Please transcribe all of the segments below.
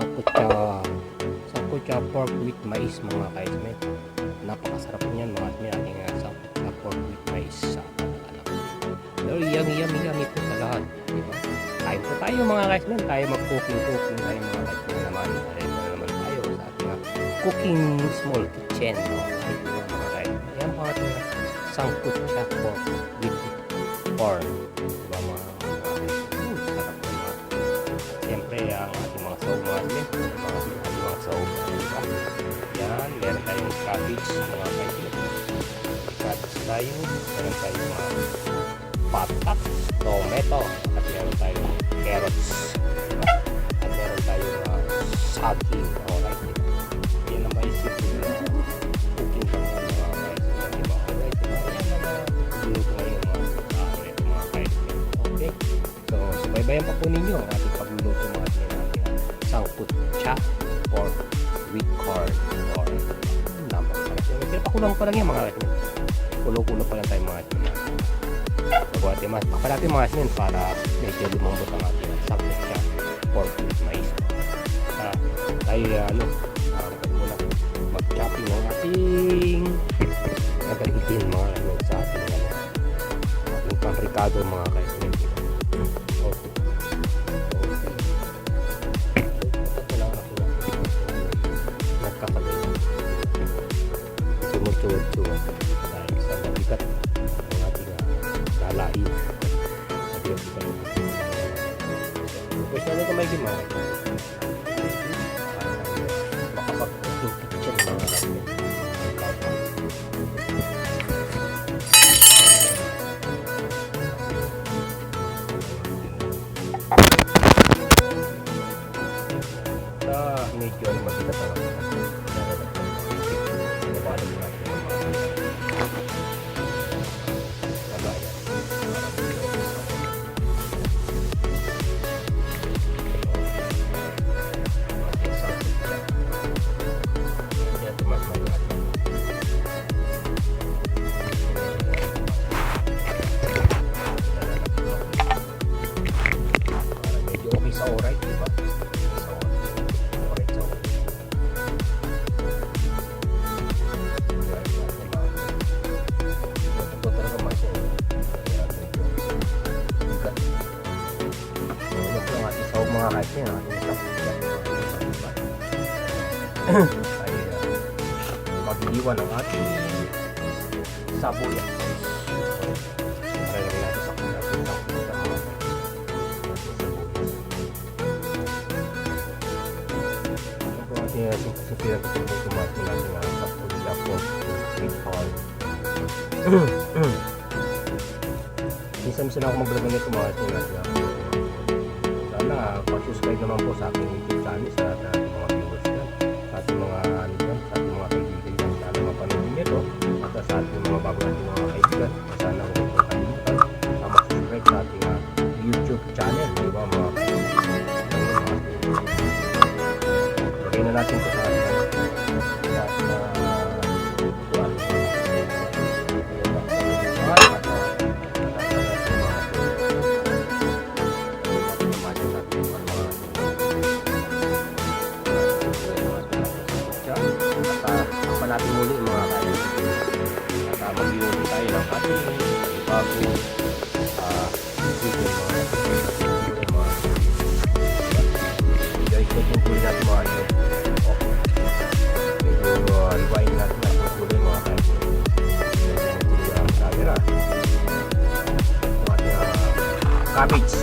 sangkutya pork with mais mga kaismen. Napakasarap niyan mga kaismen, ating sangkutya pork with mais sa anak. Very yummy po sa lahat, diba? Kain po tayo mga kaismen, tayo mag-cooking tayo mga kaismen naman. Ready na naman tayo sa ating cooking small kitchen, no? Mga kaismen, yan po ating sangkutya pork with pork, diba mga sarap na mga. Siyempre ang ating mga saw mga kaismen, mga saw, diba? Yan, meron tayong cabbage mga kaismen, cabbage tayo, meron tayong mga patak, tomato, at meron tayong carrots, diba? At meron tayong saging, alright, diba? Yan ang maisip ko na cooking pang mga kaismen, diba? Alright, diba? Yan ang luto ngayon mga kaismen. Okay, so subaybayan pa po ninyo ang ating pagluluto mga ating sangkutya pork with corn or napakasarap yan. Pinapakulang pa lang yan mga kaismen, kulo-kulo pa lang tayo mga kaismen. Pagbuhat mas pakalapin mga kaismen para medyo lumambot ang ating sangkutya pork with mais. Tayo muna mag-chopping ng ating nagalitin mga kaismen sa ating paprikado mga kaismen. Okay. Nagkakagay sumutsutsu dahil sa nabigat ang ating lalain. Pwede na ito may gimana makapag-cooking kitchen mga kaismen. Medyo mabigat ang medyo okay sa oray, diba? Mga kaismen ay mag-iwan ng ating sabuyan para lagyan natin sa ating supiran ko po tumasin natin ang sabuya po with corn. Minsan ako mag-vlog nito mga kaismen. Pa-subscribe naman po sa aking YouTube channel sa ating mga viewers dyan, sa ating mga sa ating mga kaibigan dyan. Sana mapanood nyo ito at sa ating mga bago natin mga kaibigan. Sana huwag po kalimutan na mag-subscribe sa ating YouTube channel, diba mga kaibigan. Lagay na natin ito sa ating natin muli mga kaismen at mag-iuwi tayo ng ating bago chicken mga i-cooking tuloy natin mga kaismen. Medyo iwain natin ang tuloy mga kaismen. Medyo ang camera ang ating cabbage.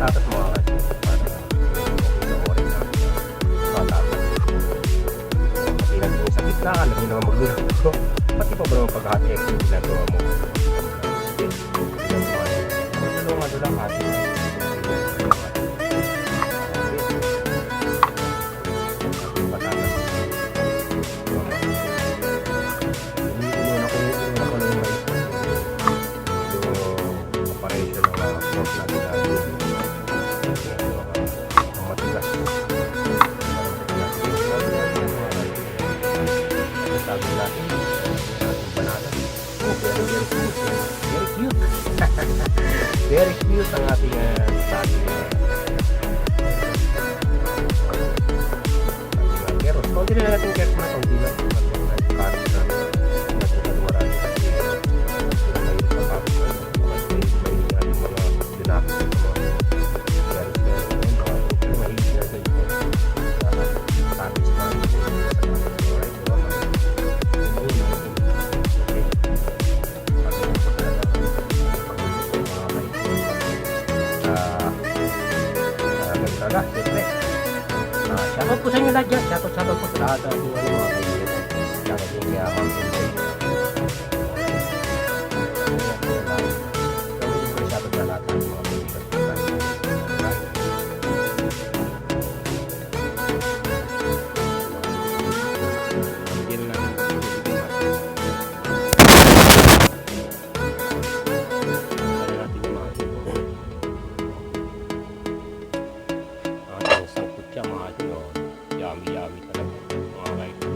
patatas mga kasi para sa orin na patatas. Pati natin sa gitna ka, natin naman magluluto. Pati pa ba naman paghati yung ginagawa mo? Ginagawa mo. Very cute ang ating saging. Pero konti na natin kept na konti lang. Carrots na natin na marami kasi mayroon pa kapit na may ating mga dinapit sa mga carrots na yun. Pero mahilig na sa ito. Sabis pa rin sa alright. Talaga, siyempre. Shoutout po sa inyo lahat dyan. Shoutout po sa lahat ng mga kaibigan. Shoutout yung kaya ako. Shoutout sa lahat ng mga kaibigan. Hindi na lang. Yummy talaga mga kaibigan.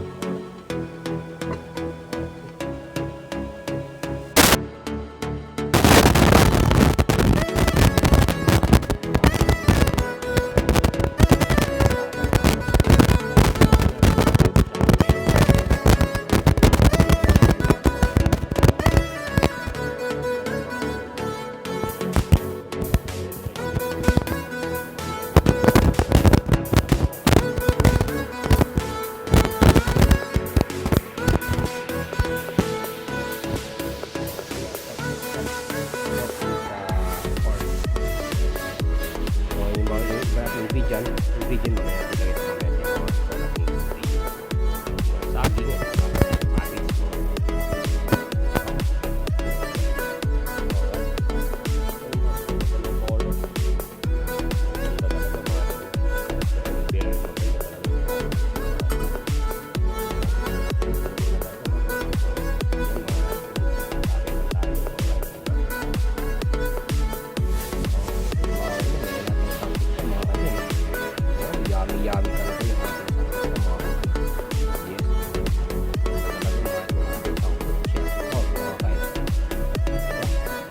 Ingredient mamaya kita kita mamaya yung mga saging at atis mo. Yummy talaga yung ating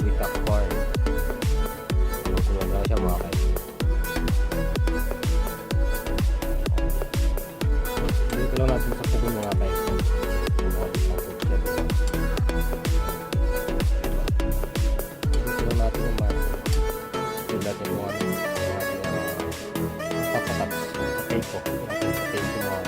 with the corn. Sunod lang siya mga kaibigan. Dito lang natin sa pugon mga kaibigan. Dito lang natin yung mga dito natin yung mga papataps sa tape ko. Sa tape ko mga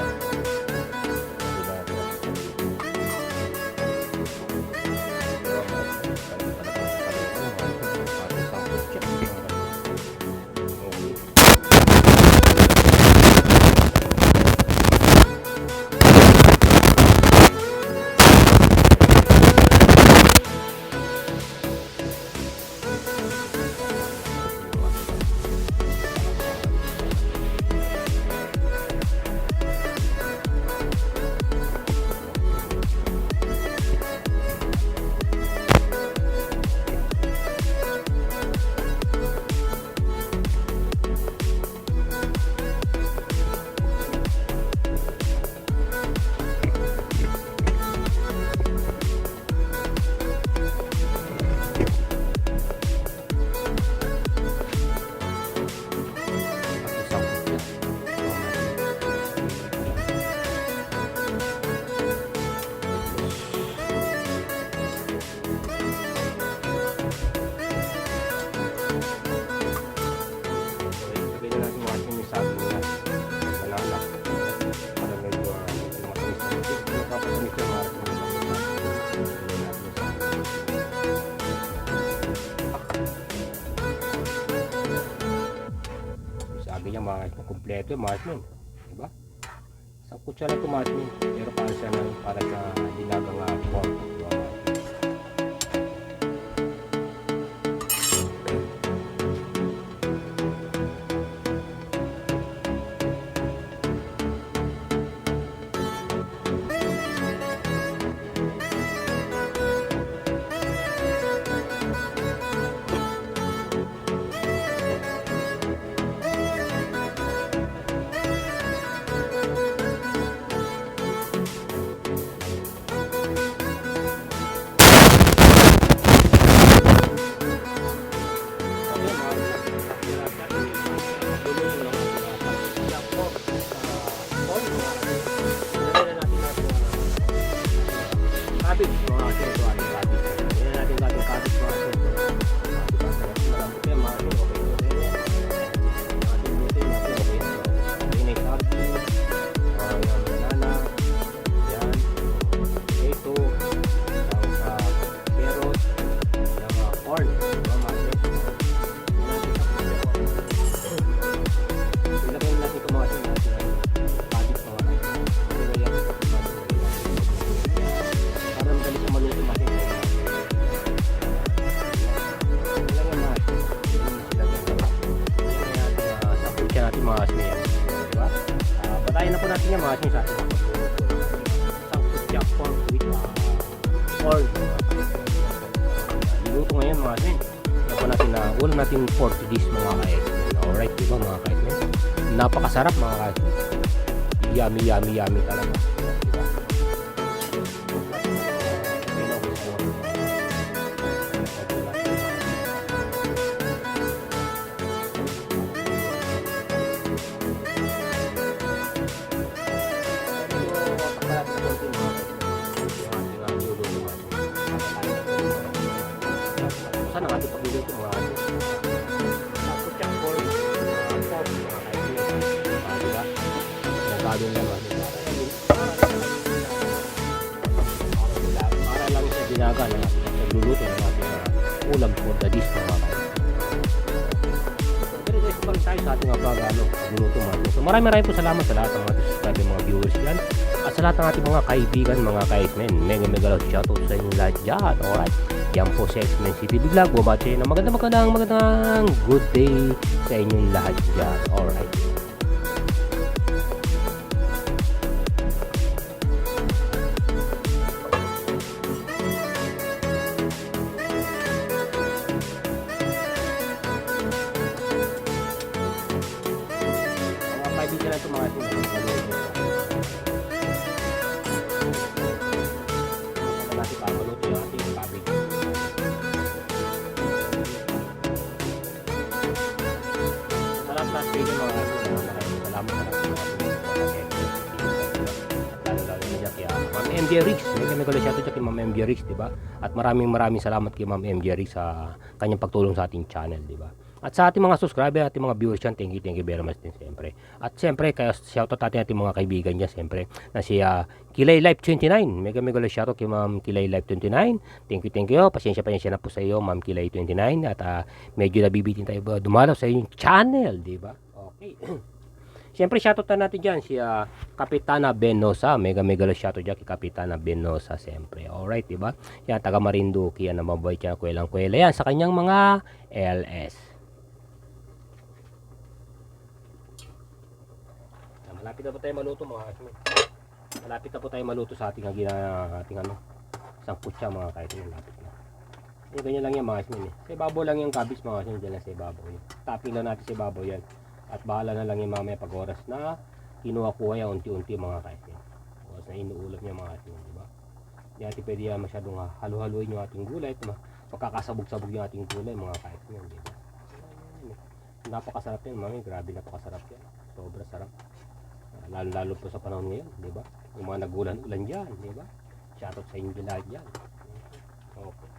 sabi niya mga kompleto yung marshmallow, diba? Sa kutsara ito marshmallow, pero para siya na para sa dinagang pork, diba? mga kasme yan. Diba? Batayin na po natin yan mga kasme sa ating sangkutya pork with corn. Luto ngayon mga kasme. Kaya po natin na ulam natin pork dish mga kasme. Alright, diba mga kasme? Napakasarap mga kasme. Yummy, yummy, yummy talaga. Sana nga ito pag-video ito mga putyak pork pork mga kaibigan. Diba? Nagagawin naman. Para lang siya dinaga na nagluluto ng ating ulam for the dish mga kaibigan. Pero guys, balik tayo sa ating pagluluto mga kaibigan. So maraming po salamat sa lahat ng mga subscribe mga viewers yan. At sa lahat ng ating mga kaibigan, mga kaismen, mega love shoutout sa inyo lahat dyan. Alright, yan po si X-Men City Vlog. Bumati na magandang good day sa inyong lahat dyan. Alright. Mga kaibigan na ito mga kaismen. Papaluto yung ating cabbage. Salamat sa video mga maraming salamat sa lahat ng lalo na kaya Ma'am MJ Riggs. May kami siya kay Ma'am MJ Riggs, diba? At maraming salamat kay Ma'am MJ Riggs sa kanyang pagtulong sa ating channel, diba? At sa ating mga subscriber, ating mga viewers yan, thank you very much din siyempre. At siyempre, kaya shoutout natin ating mga kaibigan niya siyempre, na si Kilay Life 29. Mega shoutout kay Ma'am Kilay Life 29. Thank you. Pasensya na po sa iyo, Ma'am Kilay 29. At medyo nabibitin tayo dumalaw sa inyong channel, di ba? Okay. Siyempre, shoutout na natin dyan si Kapitana Benosa. Mega shoutout dyan kay Kapitana Benosa, siyempre. Alright, di ba? Yan, taga Marinduque, yan, namabay siya, kwelang-kwela yan sa kanyang mga LS. Malapit na po tayo maluto mga kasme. Malapit na po tayo maluto sa ating sangkutya mga kaibigan. Malapit na. Ganyan lang yan mga kasme. Sa ibabaw lang yung cabbage mga kasme. Diyan lang sa ibabaw. Topping lang natin sa ibabaw yan. At bahala na lang yung mamaya pag oras na kinuha-kuha yan unti-unti mga kasme. Oras na inuulap niya mga kasme. Diba? Hindi natin pwede yan masyadong halu-haluin yung ating gulay. Magkakasabog-sabog yung ating gulay mga kasme. Diba? Napakasarap yan mami. Grabe napakasarap yan. Sobra sarap. Lalo po sa panahon ngayon, di ba? Yung mga nagulan-ulan diyan, di ba? Shoutout sa inyo lahat diyan. Okay.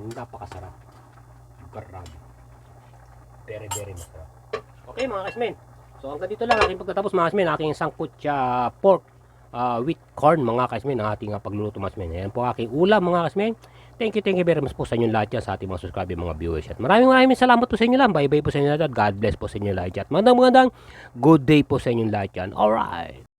Napakasarap. Grabe. Very masarap. Okay mga kasmen. So hanggang dito lang aking pagtatapos mga kasmen. Aking sangkutya pork with corn mga kasmen. Ang ating pagluluto mga kasmen. Ayan po aking ulam mga kasmen. Thank you very much po sa inyo lahat yan, sa ating mga subscriber, mga viewers. At maraming salamat po sa inyo lang. Bye po sa inyo lahat. God bless po sa inyo lahat. At magandang good day po sa inyo lahat yan. Alright.